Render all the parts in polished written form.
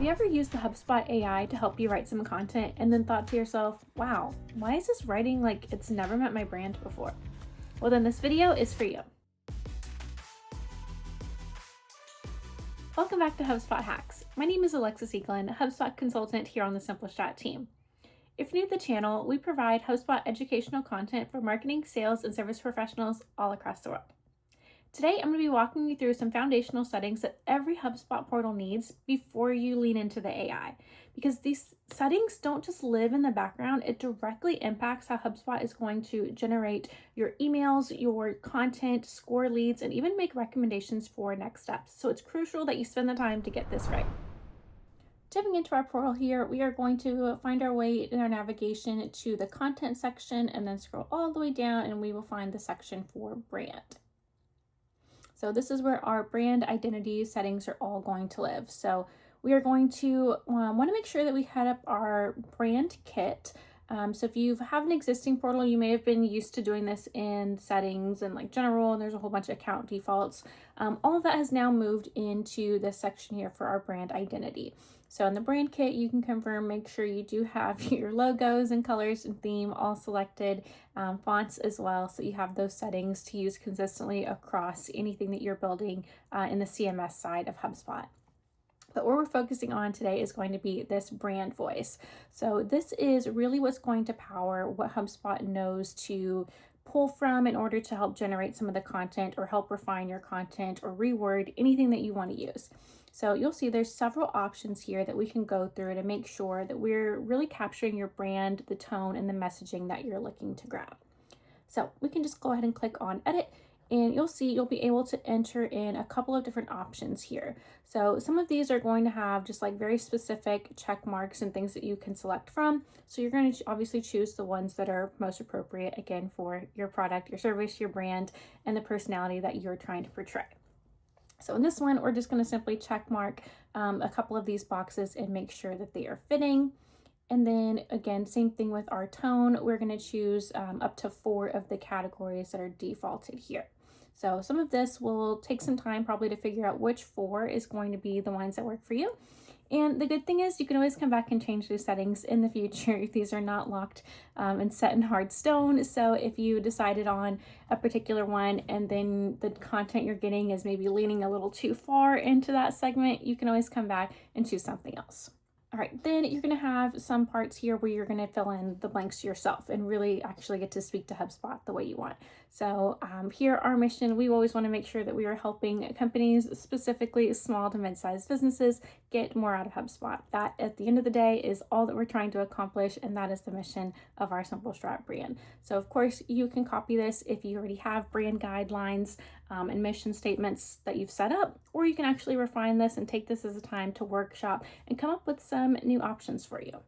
you ever used the HubSpot AI to help you write some content and then thought to yourself, wow, why is this writing like it's never met my brand before? Well, then this video is for you. Welcome back to HubSpot Hacks. My name is Alexis, HubSpot consultant here on the Simplestrat team. If you're new to the channel, we provide HubSpot educational content for marketing, sales, and service professionals all across the world. Today, I'm going to be walking you through some foundational settings that every HubSpot portal needs before you lean into the AI. Because these settings don't just live in the background, it directly impacts how HubSpot is going to generate your emails, your content, score leads, and even make recommendations for next steps. So it's crucial that you spend the time to get this right. Jumping into our portal here, we are going to find our way in our navigation to the content section and then scroll all the way down and we will find the section for brand. So this is where our brand identity settings are all going to live. So we are going to want to make sure that we head up our brand kit. So if you have an existing portal, you may have been used to doing this in settings and like general, and there's a whole bunch of account defaults. All of that has now moved into this section here for our brand identity. So in the brand kit, you can confirm, make sure you do have your logos and colors and theme all selected, fonts as well. So you have those settings to use consistently across anything that you're building in the CMS side of HubSpot. But what we're focusing on today is going to be this brand voice. So this is really what's going to power what HubSpot knows to pull from in order to help generate some of the content or help refine your content or reword anything that you want to use. So you'll see there's several options here that we can go through to make sure that we're really capturing your brand, the tone, and the messaging that you're looking to grab. So we can just go ahead and click on edit. And you'll see you'll be able to enter in a couple of different options here. So some of these are going to have just like very specific check marks and things that you can select from. So you're going to obviously choose the ones that are most appropriate, again, for your product, your service, your brand, and the personality that you're trying to portray. So in this one, we're just going to simply check mark a couple of these boxes and make sure that they are fitting. And then again, same thing with our tone. We're going to choose up to 4 of the categories that are defaulted here. So some of this will take some time probably to figure out which 4 is going to be the ones that work for you. And the good thing is you can always come back and change these settings in the future. These are not locked and set in hard stone. So if you decided on a particular one and then the content you're getting is maybe leaning a little too far into that segment, you can always come back and choose something else. All right, then you're going to have some parts here where you're going to fill in the blanks yourself and really actually get to speak to HubSpot the way you want. So here, our mission, we always want to make sure that we are helping companies, specifically small to mid-sized businesses, get more out of HubSpot. That at the end of the day is all that we're trying to accomplish, and that is the mission of our Simplestrat brand. So of course, you can copy this if you already have brand guidelines and mission statements that you've set up, or you can actually refine this and take this as a time to workshop and come up with some new options for you.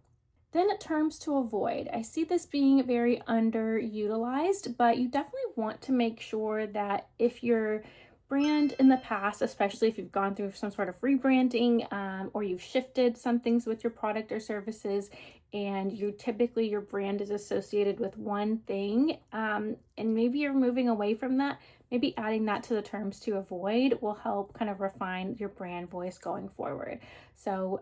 Then terms to avoid. I see this being very underutilized, but you definitely want to make sure that if your brand in the past, especially if you've gone through some sort of rebranding or you've shifted some things with your product or services, and your brand is associated with one thing, and maybe you're moving away from that, maybe adding that to the terms to avoid will help kind of refine your brand voice going forward. So,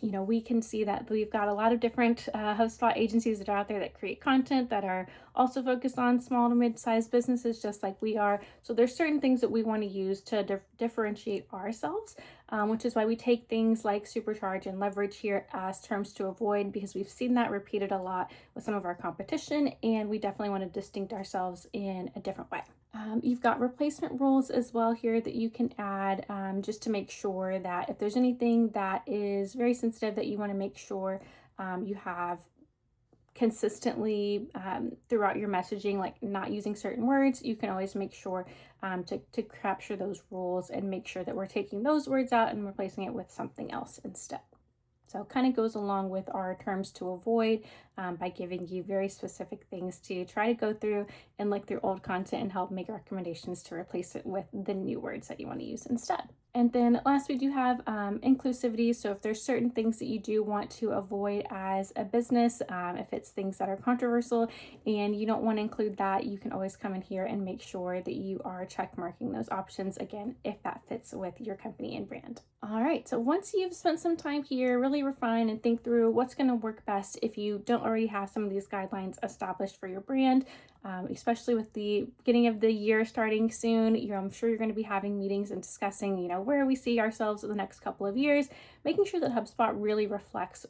we can see that we've got a lot of different HubSpot agencies that are out there that create content that are also focused on small to mid-sized businesses, just like we are. So there's certain things that we want to use to differentiate ourselves, which is why we take things like supercharge and leverage here as terms to avoid, because we've seen that repeated a lot with some of our competition, and we definitely want to distinct ourselves in a different way. You've got replacement rules as well here that you can add just to make sure that if there's anything that is very sensitive that you want to make sure you have consistently throughout your messaging, like not using certain words, you can always make sure to capture those rules and make sure that we're taking those words out and replacing it with something else instead. So it kind of goes along with our terms to avoid. by giving you very specific things to try to go through and look through old content and help make recommendations to replace it with the new words that you want to use instead. And then last, we do have inclusivity. So if there's certain things that you do want to avoid as a business, if it's things that are controversial and you don't want to include that, you can always come in here and make sure that you are check marking those options, again, if that fits with your company and brand. All right, so once you've spent some time here, really refine and think through what's going to work best if you don't already have some of these guidelines established for your brand. Especially with the beginning of the year starting soon, I'm sure you're going to be having meetings and discussing, where we see ourselves in the next couple of years, making sure that HubSpot really reflects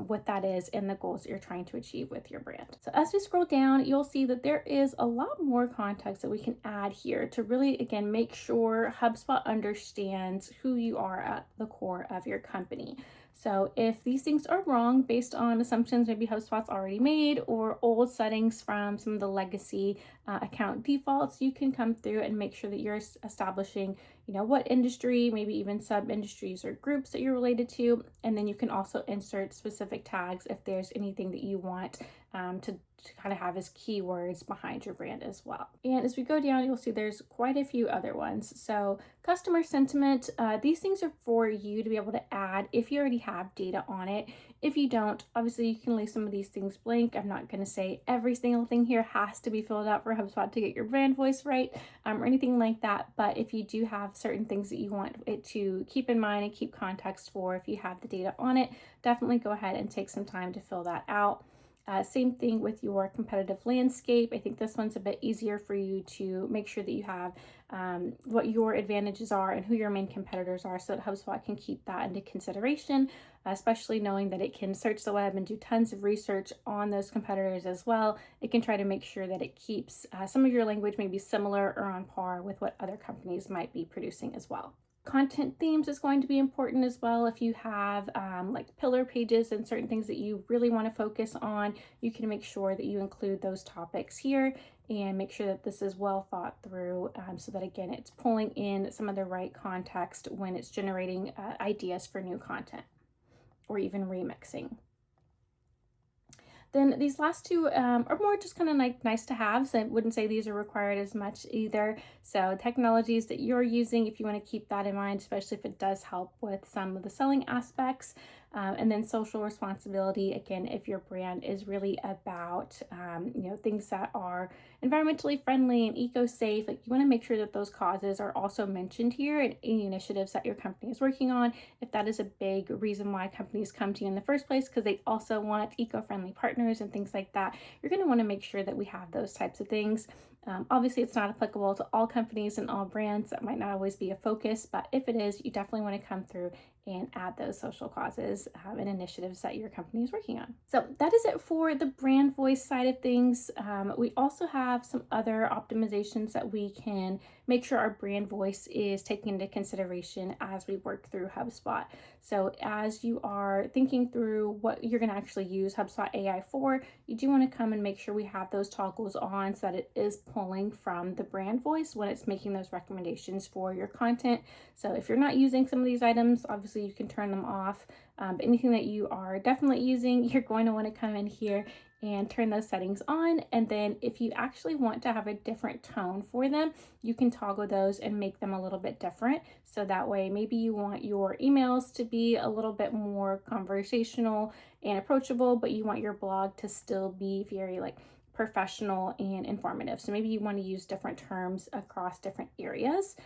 what that is and the goals that you're trying to achieve with your brand. So as we scroll down, you'll see that there is a lot more context that we can add here to really, again, make sure HubSpot understands who you are at the core of your company. So if these things are wrong based on assumptions maybe HubSpot's already made or old settings from some of the legacy account defaults, you can come through and make sure that you're establishing, what industry, maybe even sub-industries or groups that you're related to. And then you can also insert specific tags if there's anything that you want to kind of have as keywords behind your brand as well. And as we go down, you'll see there's quite a few other ones. So customer sentiment, these things are for you to be able to add if you already have data on it. If you don't, obviously you can leave some of these things blank. I'm not going to say every single thing here has to be filled out for HubSpot to get your brand voice right or anything like that. But if you do have certain things that you want it to keep in mind and keep context for, if you have the data on it, definitely go ahead and take some time to fill that out. Same thing with your competitive landscape. I think this one's a bit easier for you to make sure that you have what your advantages are and who your main competitors are so that HubSpot can keep that into consideration, especially knowing that it can search the web and do tons of research on those competitors as well. It can try to make sure that it keeps some of your language maybe similar or on par with what other companies might be producing as well. Content themes is going to be important as well. If you have like pillar pages and certain things that you really want to focus on, you can make sure that you include those topics here and make sure that this is well thought through so that, again, it's pulling in some of the right context when it's generating ideas for new content or even remixing. Then these last two are more just kind of like nice to have. So I wouldn't say these are required as much either. So technologies that you're using, if you want to keep that in mind, especially if it does help with some of the selling aspects. And then social responsibility, again, if your brand is really about, things that are environmentally friendly and eco-safe, like you want to make sure that those causes are also mentioned here and any initiatives that your company is working on. If that is a big reason why companies come to you in the first place, because they also want eco-friendly partners and things like that, you're going to want to make sure that we have those types of things. Obviously, it's not applicable to all companies and all brands. That might not always be a focus, but if it is, you definitely want to come through and add those social causes and initiatives that your company is working on. So that is it for the brand voice side of things. We also have some other optimizations that we can make sure our brand voice is taken into consideration as we work through HubSpot. So as you are thinking through what you're going to actually use HubSpot AI for, you do want to come and make sure we have those toggles on so that it is pulling from the brand voice when it's making those recommendations for your content. So if you're not using some of these items, obviously you can turn them off. But anything that you are definitely using, you're going to want to come in here and turn those settings on. And then if you actually want to have a different tone for them, you can toggle those and make them a little bit different. So that way, maybe you want your emails to be a little bit more conversational and approachable, but you want your blog to still be very professional and informative. So maybe you want to use different terms across different areas.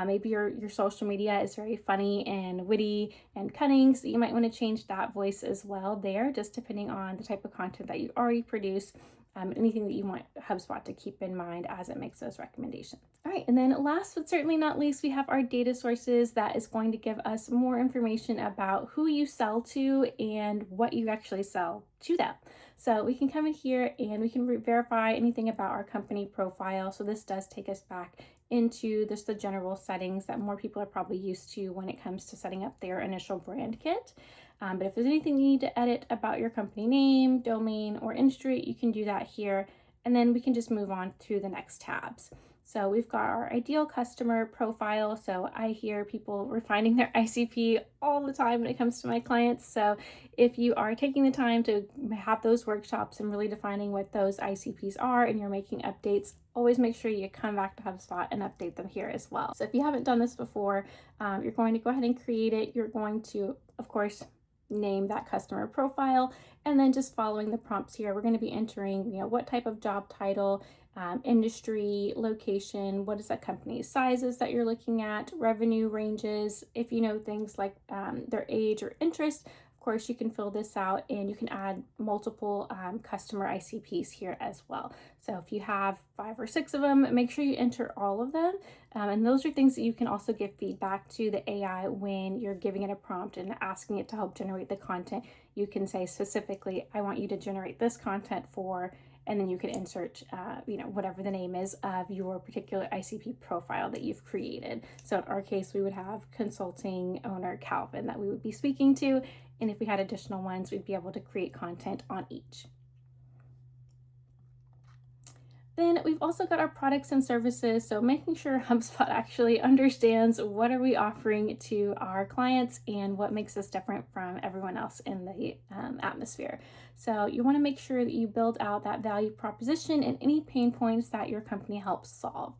Maybe your social media is very funny and witty and cunning, so you might want to change that voice as well there, just depending on the type of content that you already produce. Anything that you want HubSpot to keep in mind as it makes those recommendations. All right, and then last but certainly not least, we have our data sources that is going to give us more information about who you sell to and what you actually sell to them. So we can come in here and we can verify anything about our company profile. So this does take us back into just the general settings that more people are probably used to when it comes to setting up their initial brand kit. But if there's anything you need to edit about your company name, domain, or industry, you can do that here. And then we can just move on to the next tabs. So we've got our ideal customer profile. So I hear people refining their ICP all the time when it comes to my clients. So if you are taking the time to have those workshops and really defining what those ICPs are and you're making updates, always make sure you come back to HubSpot and update them here as well. So if you haven't done this before, you're going to go ahead and create it. You're going to, of course, name that customer profile, and then just following the prompts here, we're going to be entering, what type of job title, industry, location, what is that company's sizes that you're looking at, revenue ranges, if you know things like their age or interest. Of course, you can fill this out and you can add multiple customer ICPs here as well. So if you have 5 or 6 of them, make sure you enter all of them. And those are things that you can also give feedback to the AI when you're giving it a prompt and asking it to help generate the content. You can say specifically, I want you to generate this content for, and then you can insert, whatever the name is of your particular ICP profile that you've created. So in our case, we would have consulting owner Calvin that we would be speaking to. And if we had additional ones, we'd be able to create content on each. Then we've also got our products and services. So making sure HubSpot actually understands what are we offering to our clients and what makes us different from everyone else in the atmosphere. So you want to make sure that you build out that value proposition and any pain points that your company helps solve.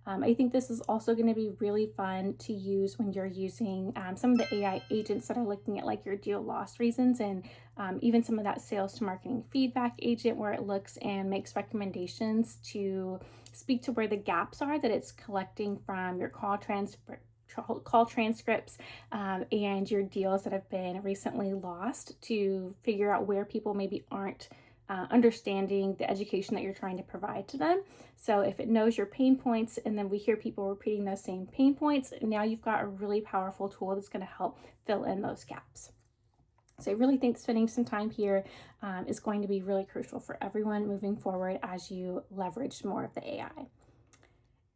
I think this is also going to be really fun to use when you're using some of the AI agents that are looking at like your deal loss reasons, and even some of that sales to marketing feedback agent where it looks and makes recommendations to speak to where the gaps are that it's collecting from your call transcripts and your deals that have been recently lost, to figure out where people maybe aren't understanding the education that you're trying to provide to them. So if it knows your pain points and then we hear people repeating those same pain points, now you've got a really powerful tool that's going to help fill in those gaps. So I really think spending some time here is going to be really crucial for everyone moving forward as you leverage more of the AI.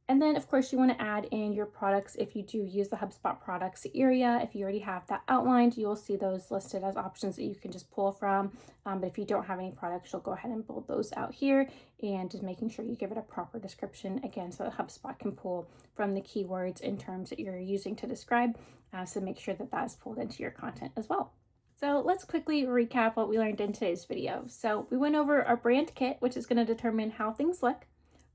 And then, of course, you want to add in your products if you do use the HubSpot products area. If you already have that outlined, you will see those listed as options that you can just pull from. But if you don't have any products, you'll go ahead and build those out here, and just making sure you give it a proper description, again, so that HubSpot can pull from the keywords and terms that you're using to describe. So make sure that that is pulled into your content as well. So let's quickly recap what we learned in today's video. So we went over our brand kit, which is going to determine how things look,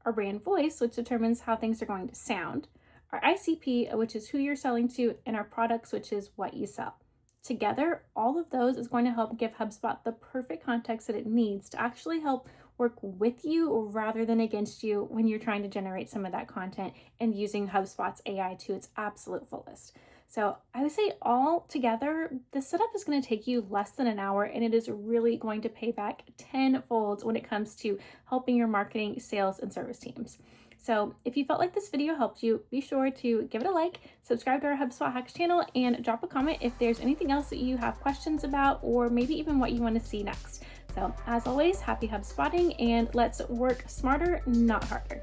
our brand voice, which determines how things are going to sound, our ICP, which is who you're selling to, and our products, which is what you sell. Together, all of those is going to help give HubSpot the perfect context that it needs to actually help work with you rather than against you when you're trying to generate some of that content and using HubSpot's AI to its absolute fullest. So I would say all together, the setup is going to take you less than an hour, and it is really going to pay back tenfold when it comes to helping your marketing, sales, and service teams. So if you felt like this video helped you, be sure to give it a like, subscribe to our HubSpot Hacks channel, and drop a comment if there's anything else that you have questions about, or maybe even what you want to see next. So as always, happy HubSpotting, and let's work smarter, not harder.